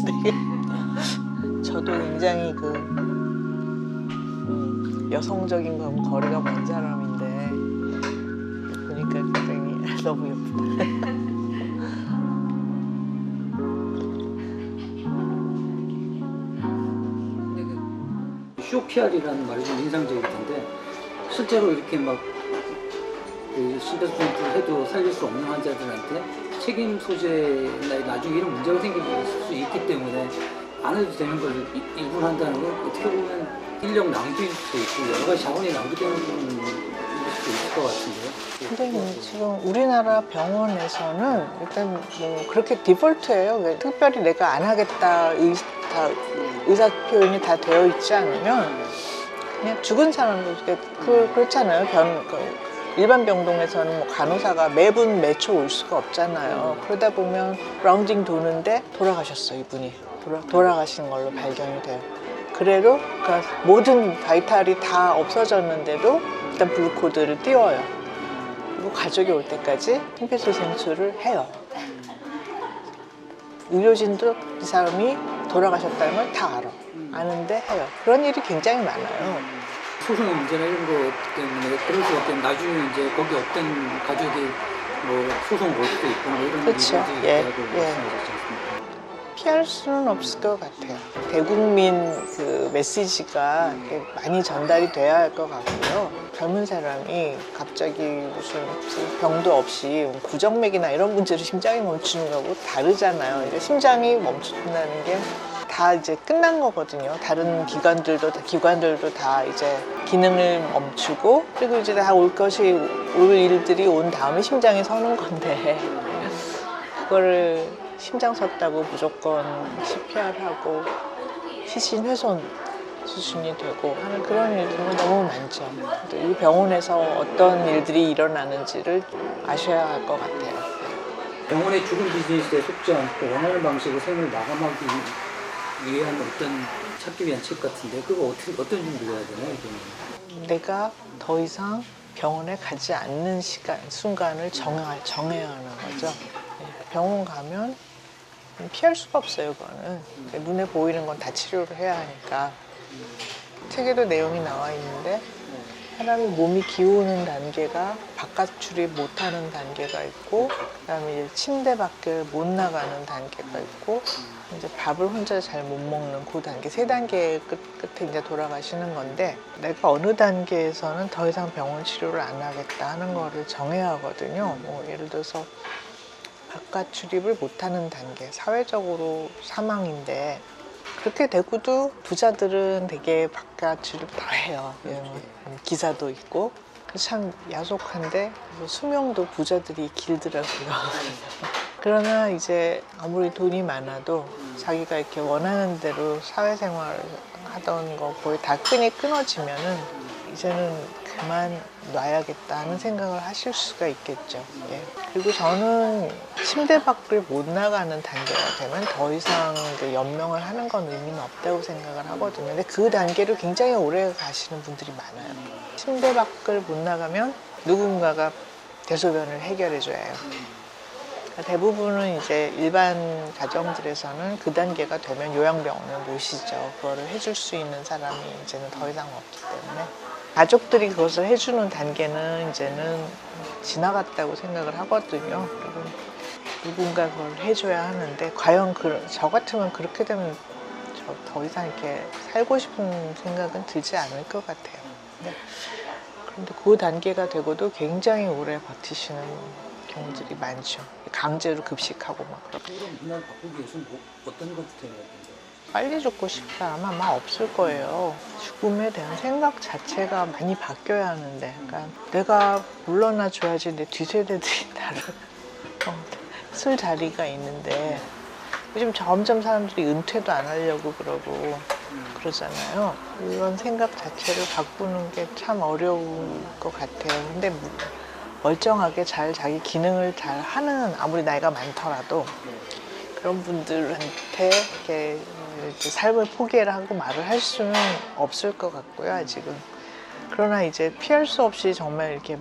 되게 저도 굉장히 여성적인 건 거리가 먼 사람인데 보니까 굉장히 너무 예쁘다. 쇼피알이라는 말이 좀 인상적이던데 실제로 이렇게 막 심폐소생술 해도 살릴 수 없는 환자들한테 책임 소재나 나중에 이런 문제가 생길 수 있기 때문에 안 해도 되는 걸 일부러 한다는 건 어떻게 보면 인력 낭비일 수도 있고 여러 가지 자원이 낭비되는 부분일 수도 있을 것 같은데요. 선생님, 지금 우리나라 병원에서는 일단 뭐 그렇게 디폴트예요. 왜 특별히 내가 안 하겠다 의사 표현이 다 되어 있지 않으면 그냥 죽은 사람도 그렇잖아요. 일반 병동에서는 뭐 간호사가 매분 매초 올 수가 없잖아요. 그러다 보면 라운딩 도는데 돌아가셨어, 이분이. 돌아가신 걸로 발견이 돼요. 그래도 그러니까 모든 바이탈이 다 없어졌는데도 일단 블루코드를 띄워요. 그리고 가족이 올 때까지 심폐소생술을 해요. 의료진도 이 사람이 돌아가셨다는 걸 다 알아. 아는데 해요. 그런 일이 굉장히 많아요. 소송의 문제나 이런 것 때문에 그럴 수 없기 때문에 나중에 이제 거기 없던 가족이 뭐 소송 걸 수도 있고 뭐 이런 그렇죠. 일이 있다고 말씀하셨지 않습니까? 피할 수는 없을 것 같아요. 대국민 메시지가 많이 전달이 돼야 할 것 같고요. 젊은 사람이 갑자기 무슨 병도 없이 구정맥이나 이런 문제로 심장이 멈추는 거하고 다르잖아요. 그러니까 심장이 멈춘다는 게 다 이제 끝난 거거든요. 다른 기관들도 다 이제 기능을 멈추고 그리고 이제 다 올 일들이 온 다음에 심장이 서는 건데 그거를 심장 섰다고 무조건 CPR하고 시신 훼손 수준이 되고 하는 그런 일들은 너무 많죠. 이 병원에서 어떤 일들이 일어나는지를 아셔야 할 것 같아요. 병원의 죽은 비즈니스에 속지 않고 원하는 방식으로 생을 마감하기 위한 찾기 위한 책 같은데 그거 어떤 준비를 해야 되나요? 내가 더 이상 병원에 가지 않는 순간을 정해야 하는 거죠. 병원 가면 피할 수가 없어요, 그거는. 눈에 보이는 건 다 치료를 해야 하니까. 책에도 내용이 나와 있는데 사람이 몸이 기우는 단계가 바깥 출입 못하는 단계가 있고 그다음에 이제 침대 밖을 못 나가는 단계가 있고 이제 밥을 혼자 잘 못 먹는 그 단계, 세 단계 끝에 이제 돌아가시는 건데 내가 어느 단계에서는 더 이상 병원 치료를 안 하겠다 하는 거를 정해야 하거든요. 뭐 예를 들어서 바깥 출입을 못하는 단계, 사회적으로 사망인데 그렇게 되고도 부자들은 되게 바깥 출입 다 해요. 기사도 있고 참 야속한데 수명도 부자들이 길더라고요. 그러나 이제 아무리 돈이 많아도 자기가 이렇게 원하는 대로 사회생활 하던 거 거의 다 끈이 끊어지면은 이제는 그만 놔야겠다 하는 생각을 하실 수가 있겠죠. 예. 그리고 저는 침대 밖을 못 나가는 단계가 되면 더 이상 연명을 하는 건 의미는 없다고 생각을 하거든요. 근데 그 단계를 굉장히 오래 가시는 분들이 많아요. 침대 밖을 못 나가면 누군가가 대소변을 해결해 줘야 해요. 대부분은 이제 일반 가정들에서는 그 단계가 되면 요양병원을 모시죠. 그거를 해줄 수 있는 사람이 이제는 더 이상 없기 때문에 가족들이 그것을 해주는 단계는 이제는 지나갔다고 생각을 하거든요. 그리고 누군가 그걸 해줘야 하는데 과연 저 같으면 그렇게 되면 저 더 이상 이렇게 살고 싶은 생각은 들지 않을 것 같아요. 그런데 그 단계가 되고도 굉장히 오래 버티시는 경우들이 많죠. 강제로 급식하고 막 그렇게. 그럼 그날 바꾸기 위해서는 어떤 것부터 해야 되는데? 빨리 죽고 싶다 아마 없을 거예요. 죽음에 대한 생각 자체가 많이 바뀌어야 하는데 그러니까 내가 물러나 줘야지 내 뒤세대들이 나를 쓸 자리가 있는데 요즘 점점 사람들이 은퇴도 안 하려고 그러고 그러잖아요. 이런 생각 자체를 바꾸는 게 참 어려울 것 같아요. 근데 멀쩡하게 자기 기능을 잘 하는 아무리 나이가 많더라도 그런 분들한테 이렇게 삶을 포기해라 하고 말을 할 수는 없을 것 같고요, 아직은. 그러나 이제 피할 수 없이 정말 이렇게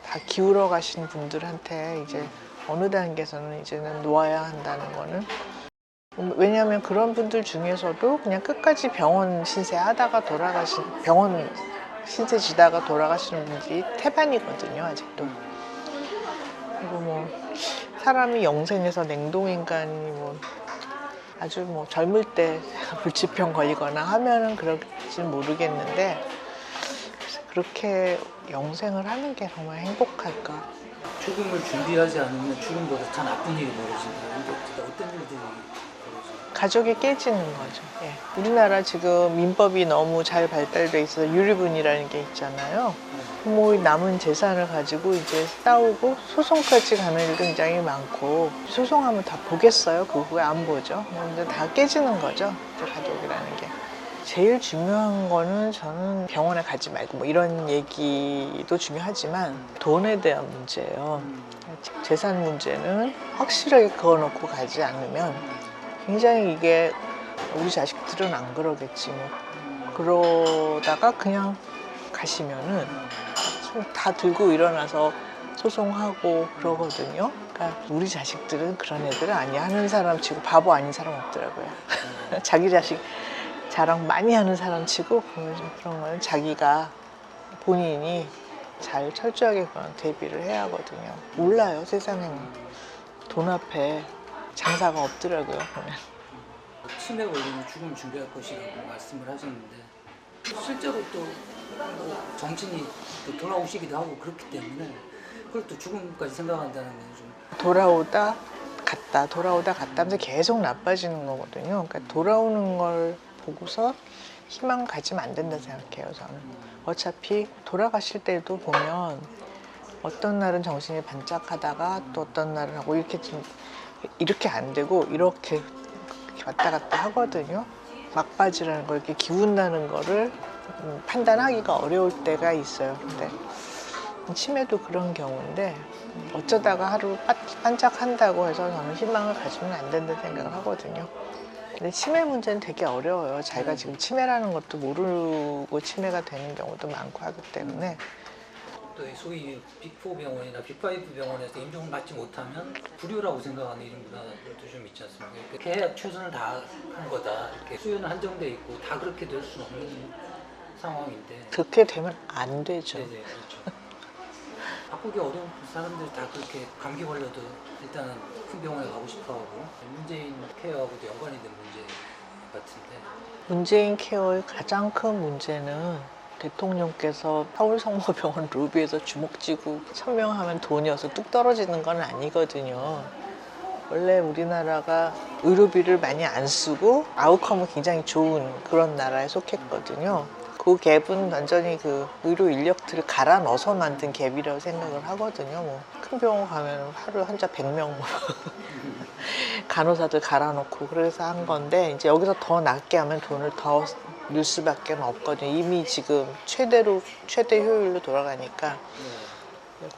다 기울어 가신 분들한테 이제 어느 단계에서는 이제는 놓아야 한다는 거는 왜냐하면 그런 분들 중에서도 그냥 끝까지 병원 신세 하다가 병원 신세 지다가 돌아가시는 분들이 태반이거든요, 아직도. 그리고 뭐 사람이 영생에서 냉동인간이 뭐 아주 뭐 젊을 때 불치병 걸리거나 하면은 그럴지는 모르겠는데 그렇게 영생을 하는 게 정말 행복할까? 죽음을 준비하지 않으면 죽음보다 더 나쁜 일이 벌어진다. 근데 어떤 일들이 벌어져요? 가족이 깨지는 거죠. 예. 우리나라 지금 민법이 너무 잘 발달돼 있어서 유류분이라는 게 있잖아요. 부모의 남은 재산을 가지고 이제 싸우고 소송까지 가는 일도 굉장히 많고 소송하면 다 보겠어요? 그 후에 안 보죠. 근데 다 깨지는 거죠. 이제 가족이라는 게. 제일 중요한 거는 저는 병원에 가지 말고 뭐 이런 얘기도 중요하지만 돈에 대한 문제예요. 재산 문제는 확실하게 그어놓고 가지 않으면 굉장히 이게 우리 자식들은 안 그러겠지 뭐 그러다가 그냥 가시면은 다 들고 일어나서 소송하고 그러거든요. 그러니까 우리 자식들은 그런 애들은 아니야. 하는 사람 치고 바보 아닌 사람 없더라고요. 자기 자식 자랑 많이 하는 사람 치고 그런 거는 자기가 본인이 잘 철저하게 그런 대비를 해야 하거든요. 몰라요, 세상에는. 돈 앞에 장사가 없더라고요, 보면. 치매 걸리면 죽음을 준비할 것이라고 말씀을 하셨는데 실제로 또뭐 정신이 또 돌아오시기도 하고 그렇기 때문에 그걸 또 죽음까지 생각한다는 건 좀 돌아오다 갔다 하면서 계속 나빠지는 거거든요. 그러니까 돌아오는 걸 보고서 희망 가지면 안 된다 생각해요, 저는. 어차피 돌아가실 때도 보면 어떤 날은 정신이 반짝하다가 또 어떤 날은 하고 이렇게 안 되고 이렇게 왔다 갔다 하거든요. 막바지라는 걸 이렇게 기운나는 거를 판단하기가 어려울 때가 있어요. 근데 치매도 그런 경우인데 어쩌다가 하루 반짝한다고 해서 저는 희망을 가지면 안 된다 생각을 하거든요. 근데 치매 문제는 되게 어려워요. 자기가 지금 치매라는 것도 모르고 치매가 되는 경우도 많고 하기 때문에. 또 소위 빅4 병원이나 빅5 병원에서 임종을 받지 못하면 불효라고 생각하는 이런 문화들도 좀 있지 않습니까? 이렇게 계약 최선을 다한 거다. 이렇게 수요는 한정돼 있고 다 그렇게 될 수는 없는 상황인데. 그렇게 되면 안 되죠. 네네, 그렇죠. 바꾸기 어려운 사람들이 다 그렇게 감기 걸려도 일단은 큰 병원에 가고 싶어하고 문재인 케어하고도 연관이 된 문제 같은데. 문재인 케어의 가장 큰 문제는 대통령께서 서울성모병원 로비에서 주먹 쥐고 천명하면 돈이 어서 뚝 떨어지는 건 아니거든요. 원래 우리나라가 의료비를 많이 안 쓰고 아웃컴은 굉장히 좋은 그런 나라에 속했거든요. 그 갭은 완전히 그 의료 인력들을 갈아 넣어서 만든 갭이라고 생각을 하거든요. 뭐 큰 병원 가면 하루에 환자 100명 간호사들 갈아 넣고 그래서 한 건데 이제 여기서 더 낮게 하면 돈을 더 넣을 수밖에 없거든요. 이미 지금 최대 효율로 돌아가니까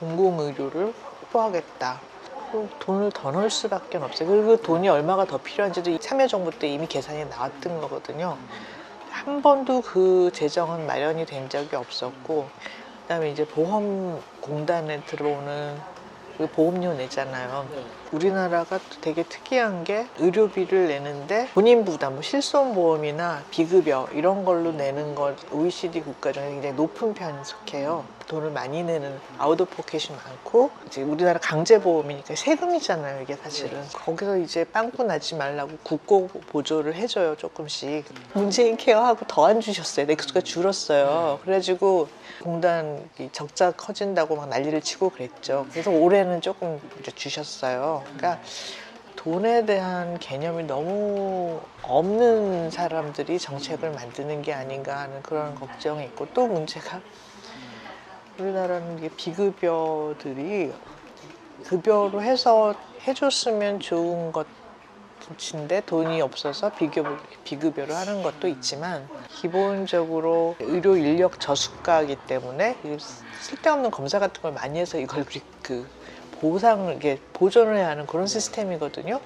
공공의료를 확보하겠다. 돈을 더 넣을 수밖에 없어요. 그리고 돈이 얼마가 더 필요한지도 참여정부 때 이미 계산이 나왔던 거거든요. 한 번도 그 재정은 마련이 된 적이 없었고, 그다음에 이제 보험공단에 들어오는 그 보험료 내잖아요. 우리나라가 또 되게 특이한 게 의료비를 내는데 본인 부담, 뭐 실손보험이나 비급여 이런 걸로 내는 것 OECD 국가 중에 굉장히 높은 편에 속해요. 돈을 많이 내는 아웃오포켓이 많고 이제 우리나라 강제보험이니까 세금이잖아요, 이게 사실은. 거기서 이제 빵꾸 나지 말라고 국고 보조를 해줘요, 조금씩. 문재인 케어하고 더 안 주셨어요. 액수가 줄었어요. 그래가지고 공단 적자 커진다고 막 난리를 치고 그랬죠. 그래서 올해는 조금 이제 주셨어요. 그러니까 돈에 대한 개념이 너무 없는 사람들이 정책을 만드는 게 아닌가 하는 그런 걱정이 있고, 또 문제가 우리나라는 이게 비급여들이 급여로 해서 해줬으면 좋은 것인데 돈이 없어서 비급여를 하는 것도 있지만, 기본적으로 의료 인력 저수가이기 때문에 쓸데없는 검사 같은 걸 많이 해서 이걸 이게 보존을 해야 하는 그런 시스템이거든요.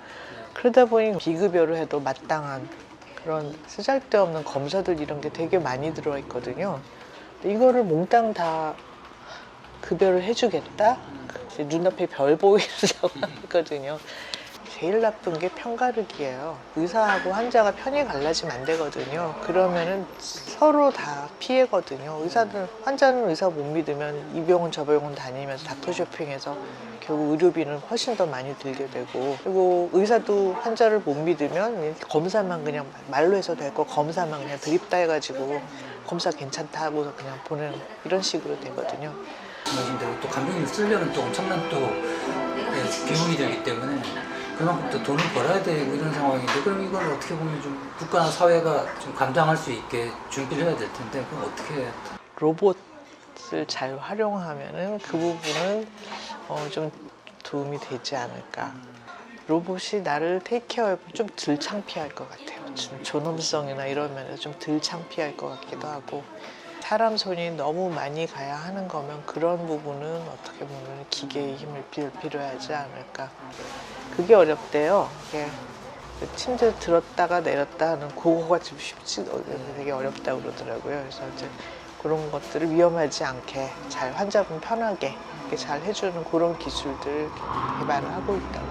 그러다 보니 비급여를 해도 마땅한 그런 쓰잘데없는 검사들 이런 게 되게 많이 들어와 있거든요. 이거를 몽땅 다 급여를 해주겠다? 눈앞에 별 보이려고 하거든요. 제일 나쁜 게 편가르기예요. 의사하고 환자가 편이 갈라지면 안 되거든요. 그러면은 서로 다 피해거든요. 환자는 의사 못 믿으면 이 병원 저 병원 다니면서 닥터 쇼핑해서 결국 의료비는 훨씬 더 많이 들게 되고, 그리고 의사도 환자를 못 믿으면 검사만 그냥 말로 해서 되고 검사만 그냥 드립다 해가지고 검사 괜찮다 하고서 그냥 보내는 이런 식으로 되거든요. 말씀대로 또 간병인을 쓰려면 또 엄청난 또 비용이 들기 때문에 그만큼 또 돈을 벌어야 되고 이런 상황인데, 그럼 이걸 어떻게 보면 좀 국가나 사회가 좀 감당할 수 있게 준비를 해야 될 텐데, 그럼 어떻게 해야 돼? 로봇을 잘 활용하면은 그 부분은 좀 도움이 되지 않을까. 로봇이 나를 테이크케어하면 좀 덜 창피할 것 같아요. 존엄성이나 이런 면에서 좀 덜 창피할 것 같기도 하고, 사람 손이 너무 많이 가야 하는 거면 그런 부분은 어떻게 보면 기계의 힘을 필요하지 않을까. 그게 어렵대요. 이게 침대 들었다가 내렸다 하는 그거가 좀 쉽지 되게 어렵다고 그러더라고요. 그래서 이제 그런 것들을 위험하지 않게 잘 환자분 편하게 이렇게 잘 해주는 그런 기술들을 개발을 하고 있다고.